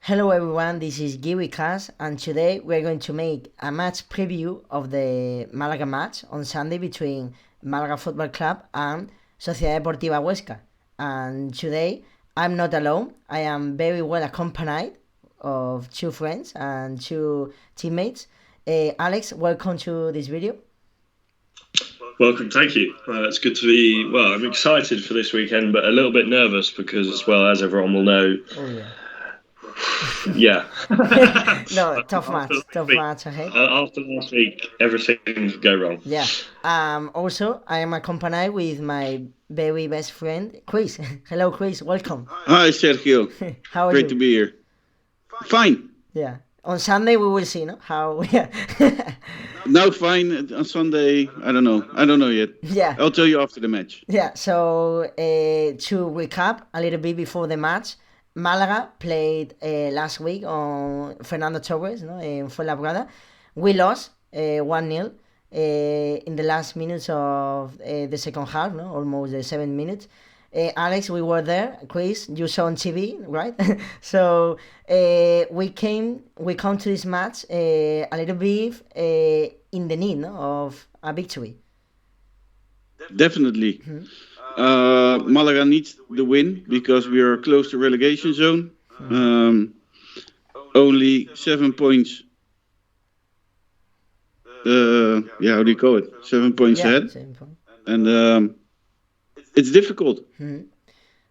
Hello everyone, this is Guiricast, and today we're going to make a match preview of the Málaga match on Sunday between Málaga Football Club and Sociedad Deportiva Huesca. And today I'm not alone, I am very well accompanied of two friends and two teammates. Alex, welcome to this video. Welcome, thank you. It's good to be, I'm excited for this weekend, but a little bit nervous because, as everyone will know, yeah. No, tough match ahead. After last week, everything could go wrong. Yeah. Also, I am accompanied with my very best friend, Chris. Hello, Chris. Welcome. Hi, Sergio. How are Great you? to be here. Fine. Yeah. On Sunday we will see, no? How? Yeah. Now fine. On Sunday, I don't know yet. Yeah. I'll tell you after the match. Yeah. So to recap a little bit before the match, Málaga played last week on Fernando Torres, no, in Fuenlabrada. We lost 1-0 in the last minutes of the second half, no, almost the 7 minutes. Alex, we were there. Chris, you saw on TV, right? So we come to this match a little bit in the need, no, of a victory. Definitely. Malaga needs the win because we are close to relegation zone. Only 7 points. How do you call it? 7 points ahead. 7 points. And it's difficult.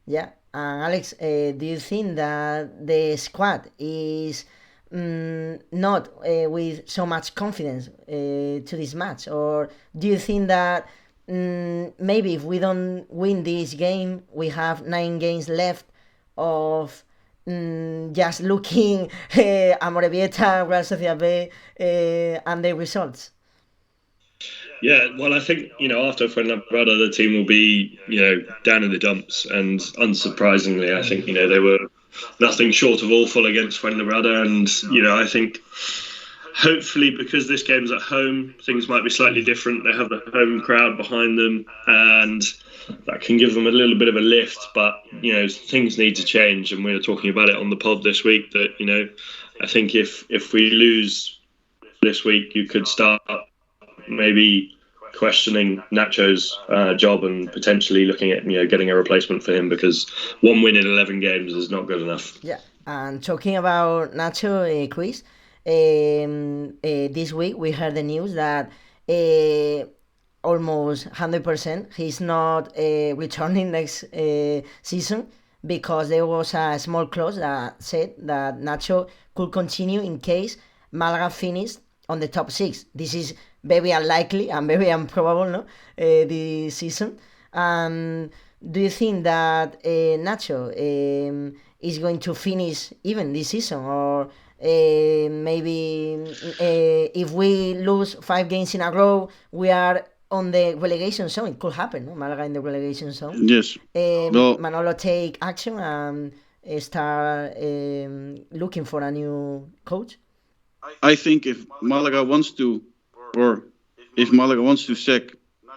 Yeah. Alex, do you think that the squad is not with so much confidence to this match? Or do you think that maybe if we don't win this game, we have 9 games left of just looking Amorebieta, Real Sociedad B, and the results? Yeah, I think, after Fuenlabrada, the team will be, down in the dumps. And unsurprisingly, I think, they were nothing short of awful against Fuenlabrada. And, I think hopefully because this game's at home, things might be slightly different. They have the home crowd behind them and that can give them a little bit of a lift. But, things need to change. And we were talking about it on the pod this week that, I think if we lose this week, you could start maybe questioning Nacho's job and potentially looking at getting a replacement for him because 1 win in 11 games is not good enough. Yeah, and talking about Nacho, Chris, this week we heard the news that almost 100% he's not returning next season because there was a small clause that said that Nacho could continue in case Malaga finished on the top 6. This is very unlikely and very improbable, no? This season. Do you think that Nacho is going to finish even this season, or maybe if we lose 5 games in a row, we are on the relegation zone? It could happen, no? Malaga in the relegation zone. Yes. Manolo take action and start looking for a new coach. I think if Malaga wants to sack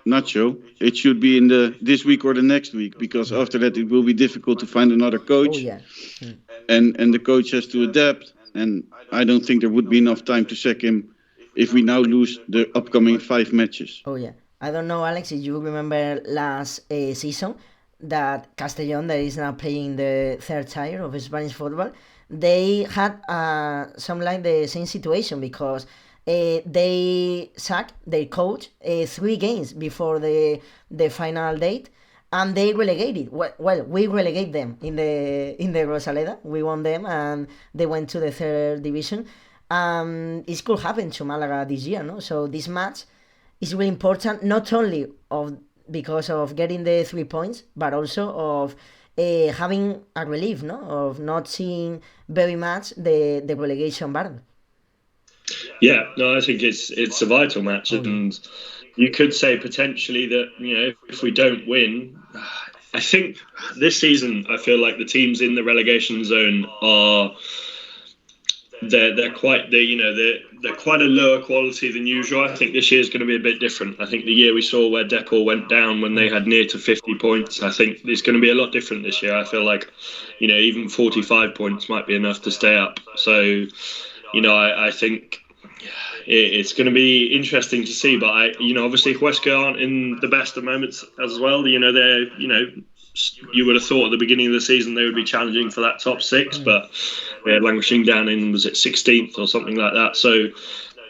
Nacho, it should be in this week or the next week, because after that it will be difficult to find another coach. Oh, yeah. And the coach has to adapt, and I don't think there would be enough time to sack him if we now lose the upcoming 5 matches. Oh yeah, I don't know, Alex, if you remember last season that Castellón, that is now playing the 3rd tier of Spanish football, they had some like the same situation because they sacked their coach 3 games before the final date, and they relegated. Well, we relegate them in the Rosaleda. We won them, and they went to the 3rd division. It could happen to Malaga this year, no? So this match is really important, not only because of getting the 3 points, but also of having a relief, no, of not seeing very much the relegation burden. Yeah, no, I think it's a vital match, and you could say potentially that if we don't win, I think this season I feel like the teams in the relegation zone they're quite they're quite a lower quality than usual. I think this year is going to be a bit different. I think the year we saw where Decor went down when they had near to 50 points, I think it's going to be a lot different this year. I feel like, even 45 points might be enough to stay up. So, I think it's going to be interesting to see. But obviously Huesca aren't in the best of moments as well. They're you would have thought at the beginning of the season they would be challenging for that top six, but they're languishing down in, was it 16th or something like that. So,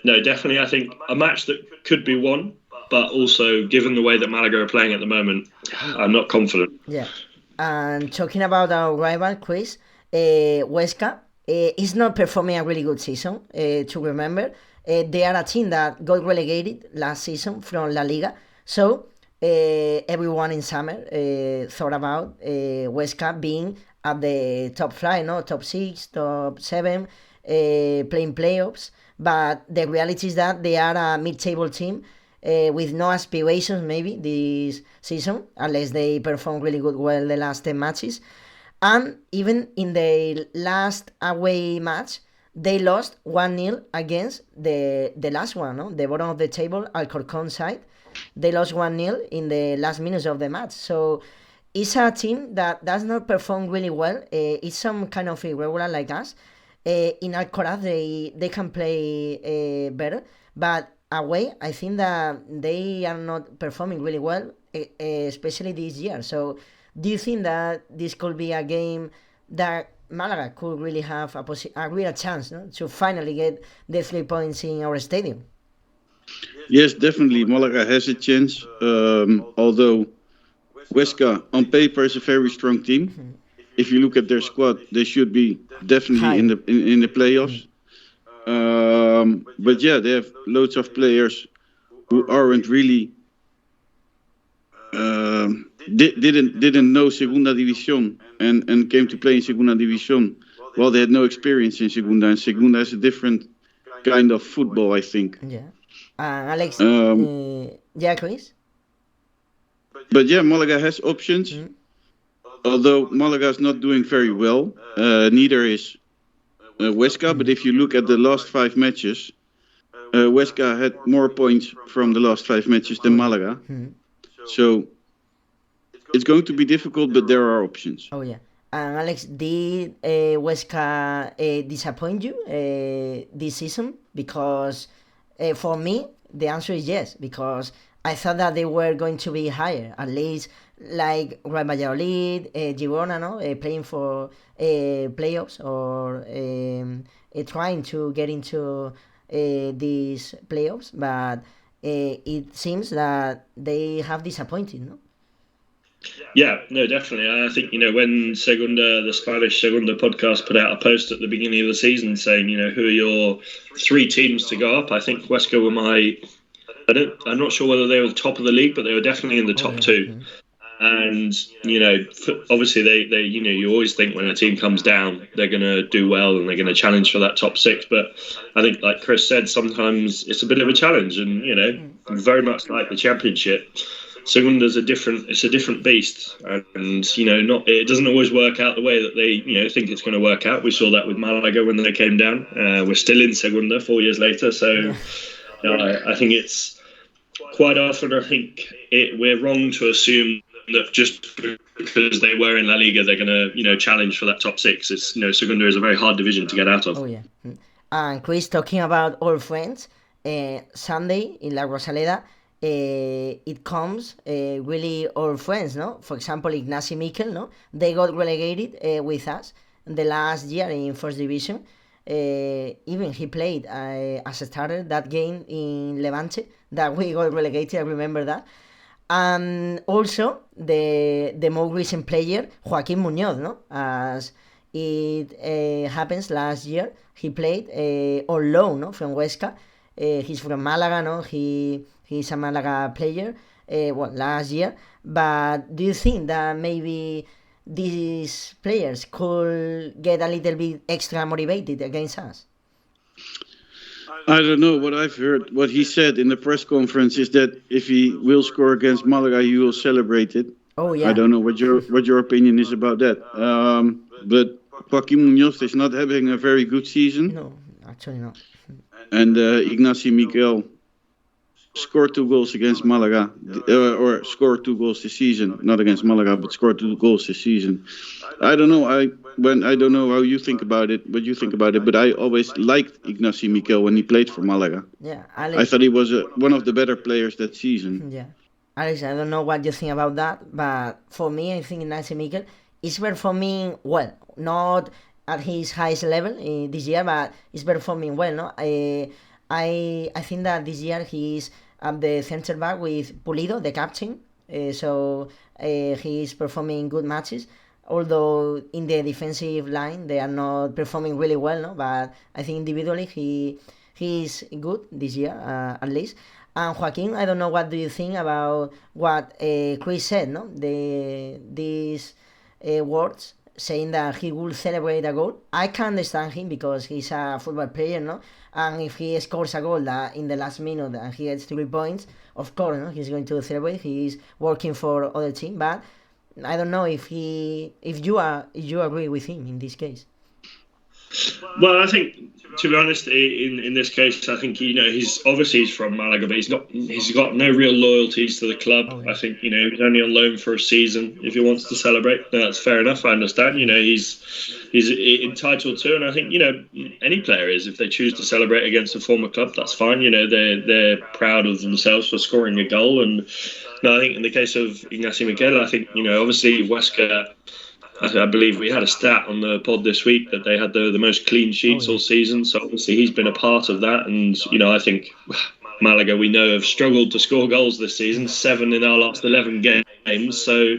no, definitely I think a match that could be won, but also given the way that Malaga are playing at the moment, I'm not confident. Yeah. And talking about our rival, Chris, Huesca is not performing a really good season, to remember. They are a team that got relegated last season from La Liga. So, everyone in summer thought about Huesca being at the top flight, top 6, top 7, playing playoffs. But the reality is that they are a mid-table team with no aspirations maybe this season, unless they perform really well the last 10 matches. And even in the last away match, they lost 1-0 against the last one, the bottom of the table, Alcorcón side. They lost 1-0 in the last minutes of the match. So it's a team that does not perform really well. It's some kind of irregular like us. In Alcoraz, they can play better. But away, I think that they are not performing really well, especially this year. So do you think that this could be a game that Malaga could really have a real chance to finally get the 3 points in our stadium? Yes, definitely. Malaga has a chance. Although Huesca, on paper, is a very strong team. Mm-hmm. If you look at their squad, they should be definitely in the playoffs. Mm-hmm. But yeah, they have loads of players who aren't really didn't know Segunda División and came to play in Segunda División. Well, they had no experience in Segunda, and Segunda is a different kind of football, I think. Yeah. Alex, Chris? But yeah, Malaga has options. Mm-hmm. Although Malaga is not doing very well, neither is Huesca. Mm-hmm. But if you look at the last 5 matches, Huesca had more points from the last 5 matches than Malaga. Mm-hmm. So it's going to be difficult, but there are options. Oh, yeah. And Alex, did Huesca disappoint you this season? Because for me, the answer is yes, because I thought that they were going to be higher, at least like Real Valladolid, Girona, playing for playoffs or trying to get into these playoffs. But it seems that they have disappointed, no? Yeah, no, definitely. I think, when the Spanish Segunda podcast put out a post at the beginning of the season saying, who are your 3 teams to go up, I think Huesca were I'm not sure whether they were the top of the league, but they were definitely in the top 2. Mm-hmm. And, obviously they you always think when a team comes down, they're going to do well and they're going to challenge for that top 6. But I think, like Chris said, sometimes it's a bit of a challenge and, very much like the Championship. Segunda's a different beast, and it doesn't always work out the way that they think it's going to work out. We saw that with Malaga when they came down. We're still in Segunda 4 years later, so I think it's quite often. I think we're wrong to assume that just because they were in La Liga, they're going to challenge for that top 6. It's Segunda is a very hard division to get out of. Oh yeah, and Chris, talking about old friends, Sunday in La Rosaleda. It comes really old friends, no? For example, Ignasi Miquel, no? They got relegated with us the last year in First Division. Even he played as a starter that game in Levante that we got relegated. I remember that. And also the more recent player, Joaquín Muñoz, no? As it happens last year, he played on loan, no? From Huesca. He's from Malaga, no? He's a Malaga player, last year. But do you think that maybe these players could get a little bit extra motivated against us? I don't know. What I've heard, what he said in the press conference is that if he will score against Malaga, he will celebrate it. Oh yeah. I don't know what your opinion is about that. But Joaquín Muñoz is not having a very good season. No. actually no. And Ignacio Miguel scored 2 goals against Malaga, or scored 2 goals this season, not against Malaga, but scored 2 goals this season. I don't know. I don't know how you think about it, what you think about it, but I always liked Ignacio Miguel when he played for Malaga. Yeah, I Alex. thought he was one of the better players that season. Yeah, Alex, I don't know what you think about that, but for me, I think Ignacio Mikel is performing well. Not at his highest level this year, but he's performing well. No, I think that this year he's at the center back with Pulido, the captain. He is performing good matches. Although in the defensive line they are not performing really well, no. But I think individually he is good this year, at least. And Joaquin, I don't know what do you think about what Chris said, no? These words saying that he will celebrate a goal. I can understand him because he's a football player, no? And if he scores a goal that in the last minute and he gets 3 points, of course, no, he's going to celebrate. He is working for other team, but I don't know if you agree with him in this case. Well, I think, to be honest, in this case, I think he's from Malaga, but he's got no real loyalties to the club. Oh, yeah. I think he's only on loan for a season. If he wants to celebrate, that's fair enough. I understand. He's entitled to, and I think any player is. If they choose to celebrate against a former club, that's fine. They're proud of themselves for scoring a goal, and I think in the case of Ignacio Miguel, I think obviously Huesca. I believe we had a stat on the pod this week that they had the most clean sheets all season. So obviously he's been a part of that. And, I think Malaga, we know, have struggled to score goals this season, 7 in our last 11 games. So,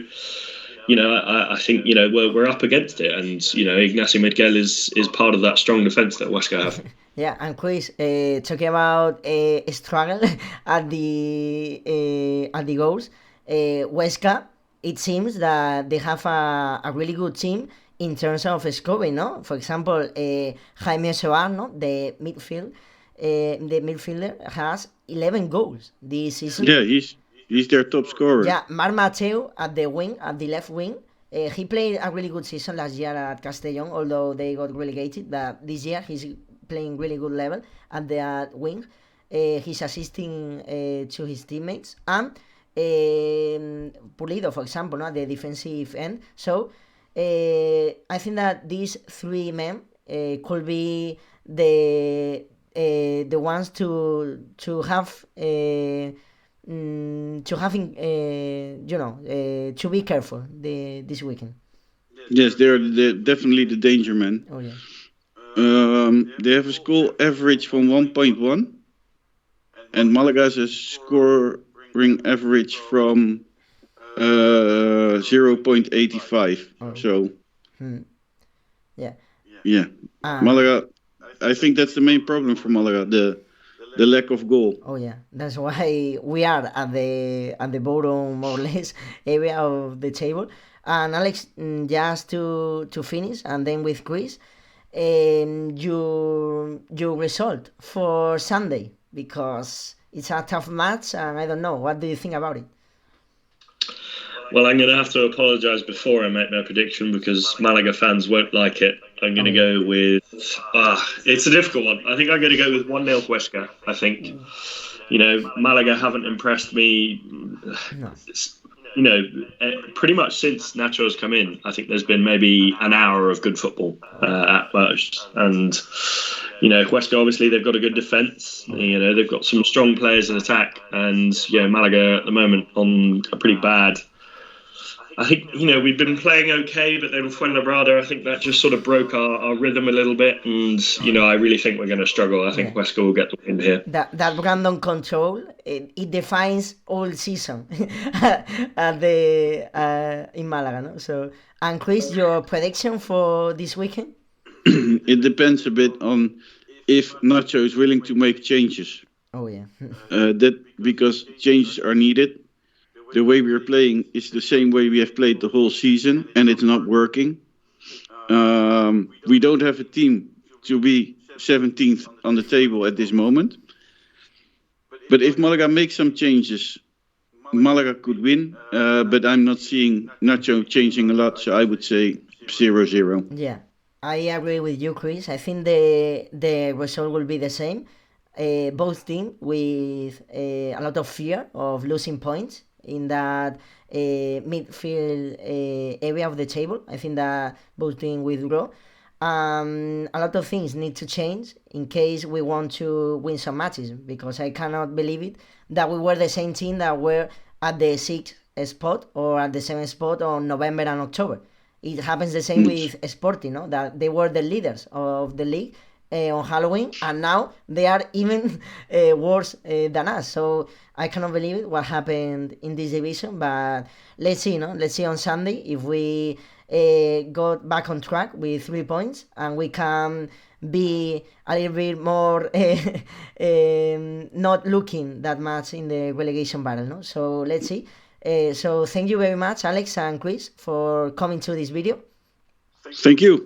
I think, we're up against it. And, Ignacio Miguel is part of that strong defence that Huesca have. Yeah, and Chris, talking about struggle at the goals, Huesca, it seems that they have a really good team in terms of scoring, no? For example, Jaime Soar, no? The midfielder has 11 goals this season. Yeah, he's their top scorer. Yeah, Marc Mateu at the left wing. He played a really good season last year at Castellón, although they got relegated. But this year he's playing really good level at the wing. He's assisting to his teammates. And Pulido, for example, no, the defensive end. So I think that these 3 men could be the ones to have to be careful this weekend. Yes, they're definitely the danger men. Oh yeah. They have a score average from 1.1, and Malaga has a scoring average from 0.85. Oh. So, yeah. Malaga. I think that's the main problem for Malaga, the lack of goal. Oh yeah, that's why we are at the bottom, more or less, area of the table. And Alex, just to finish, and then with Chris, your result for Sunday, because it's a tough match, and I don't know. What do you think about it? Well, I'm going to have to apologise before I make my prediction because Malaga fans won't like it. I'm going to go with... it's a difficult one. I think I'm going to go with 1-0 Huesca. I think, Malaga haven't impressed me, pretty much since Nacho's come in. I think there's been maybe an hour of good football at most. And, Huesca, obviously, they've got a good defence. They've got some strong players in attack. And, Malaga at the moment on a pretty bad... I think, we've been playing okay, but then Fuenlabrada, I think that just sort of broke our rhythm a little bit. And, I really think we're going to struggle. I think Huesca will get the win here. That random control, it defines all season in Malaga. No? So, and Chris, your prediction for this weekend? It depends a bit on if Nacho is willing to make changes. Oh, yeah. Because changes are needed. The way we are playing is the same way we have played the whole season, and it's not working. We don't have a team to be 17th on the table at this moment. But if Malaga makes some changes, Malaga could win. But I'm not seeing Nacho changing a lot, so I would say 0-0. Yeah. I agree with you, Chris. I think the result will be the same. Both teams with a lot of fear of losing points in that midfield area of the table. I think that both teams withdraw. A lot of things need to change in case we want to win some matches, because I cannot believe it that we were the same team that were at the sixth spot or at the seventh spot on November and October. It happens the same with Sporting, no? That they were the leaders of the league on Halloween, and now they are even worse than us. So I cannot believe it what happened in this division. But let's see, no? Let's see on Sunday if we got back on track with 3 points and we can be a little bit more not looking that much in the relegation battle, no? So let's see. So thank you very much, Alex and Chris, for coming to this video. Thank you.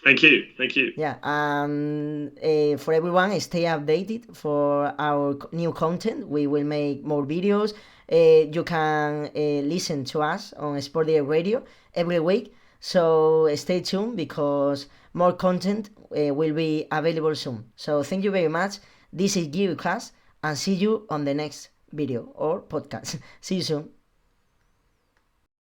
Thank you. Thank you. Yeah, and for everyone, stay updated for our new content. We will make more videos. You can listen to us on Sport Direct Radio every week. So stay tuned because more content will be available soon. So thank you very much. This is Guiricast, and see you on the next video or podcast. See you soon.